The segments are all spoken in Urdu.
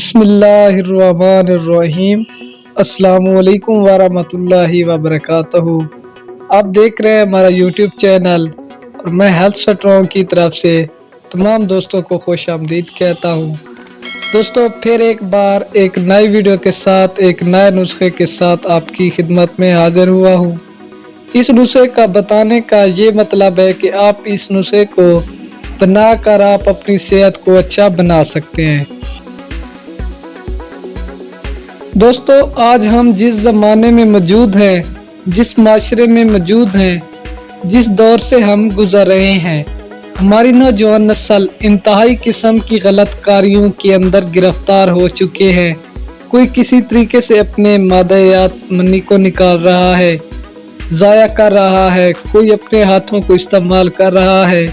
بسم اللہ الرحمن الرحیم۔ السلام علیکم ورحمۃ اللہ وبرکاتہ۔ آپ دیکھ رہے ہیں ہمارا یوٹیوب چینل اور میں ہیلتھ سٹرونگ کی طرف سے تمام دوستوں کو خوش آمدید کہتا ہوں۔ دوستوں پھر ایک بار ایک نئی ویڈیو کے ساتھ ایک نئے نسخے کے ساتھ آپ کی خدمت میں حاضر ہوا ہوں۔ اس نسخے کا بتانے کا یہ مطلب ہے کہ آپ اس نسخے کو بنا کر آپ اپنی صحت کو اچھا بنا سکتے ہیں۔ دوستو آج ہم جس زمانے میں موجود ہیں، جس معاشرے میں موجود ہیں، جس دور سے ہم گزر رہے ہیں، ہماری نوجوان نسل انتہائی قسم کی غلط کاریوں کے اندر گرفتار ہو چکے ہیں۔ کوئی کسی طریقے سے اپنے مادیات منی کو نکال رہا ہے، ضائع کر رہا ہے، کوئی اپنے ہاتھوں کو استعمال کر رہا ہے،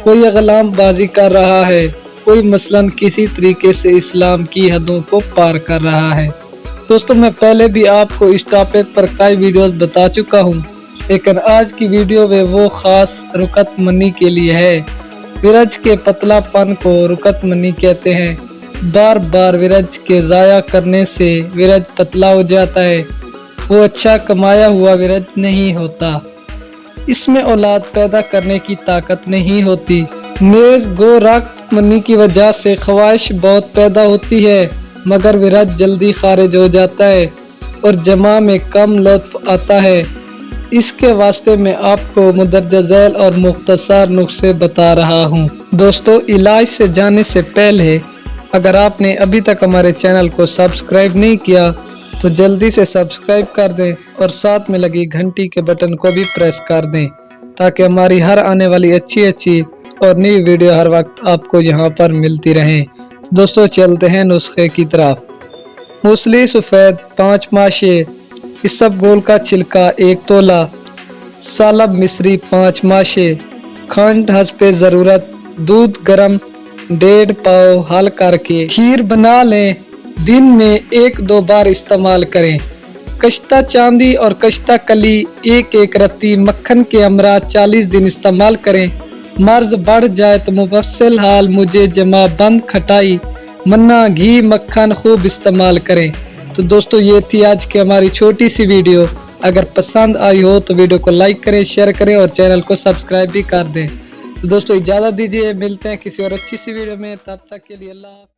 کوئی غلام بازی کر رہا ہے، کوئی مثلاً کسی طریقے سے اسلام کی حدوں کو پار کر رہا ہے۔ دوستو میں پہلے بھی آپ کو اس ٹاپک پر کئی ویڈیوز بتا چکا ہوں، لیکن آج کی ویڈیو میں وہ خاص رکت منی کے لیے ہے۔ ورج کے پتلا پن کو رکت منی کہتے ہیں۔ بار بار ورج کے ضائع کرنے سے ورج پتلا ہو جاتا ہے، وہ اچھا کمایا ہوا ورج نہیں ہوتا۔ اس میں اولاد پیدا کرنے کی طاقت نہیں ہوتی۔ نیز گو رکت منی کی وجہ سے خواہش بہت پیدا ہوتی ہے، مگر ورج جلدی خارج ہو جاتا ہے اور جمع میں کم لطف آتا ہے۔ اس کے واسطے میں آپ کو مندرجہ ذیل اور مختصر نسخے بتا رہا ہوں۔ دوستو علاج سے جانے سے پہلے اگر آپ نے ابھی تک ہمارے چینل کو سبسکرائب نہیں کیا تو جلدی سے سبسکرائب کر دیں اور ساتھ میں لگی گھنٹی کے بٹن کو بھی پریس کر دیں تاکہ ہماری ہر آنے والی اچھی اور نئی ویڈیو ہر وقت آپ کو یہاں پر ملتی رہیں۔ دوستو چلتے ہیں نسخے کی طرف۔ موسلی سفید 5 ماشے، اسب گول کا چھلکا 1 تولہ، سالب مصری 5 ماشے، کھنڈ حسب ضرورت، دودھ گرم 1.5 پاؤ حل کر کے کھیر بنا لیں۔ دن میں 1-2 بار استعمال کریں۔ کشتہ چاندی اور کشتہ کلی 1 رتی مکھن کے ہمراہ 40 دن استعمال کریں۔ مرض بڑھ جائے تو مفصل حال مجھے جمع بند کھٹائی منا گھی مکھن خوب استعمال کریں۔ تو دوستو یہ تھی آج کی ہماری چھوٹی سی ویڈیو۔ اگر پسند آئی ہو تو ویڈیو کو لائک کریں، شیئر کریں اور چینل کو سبسکرائب بھی کر دیں۔ تو دوستو اجازت دیجیے، ملتے ہیں کسی اور اچھی سی ویڈیو میں، تب تک کے لیے اللہ حافظ۔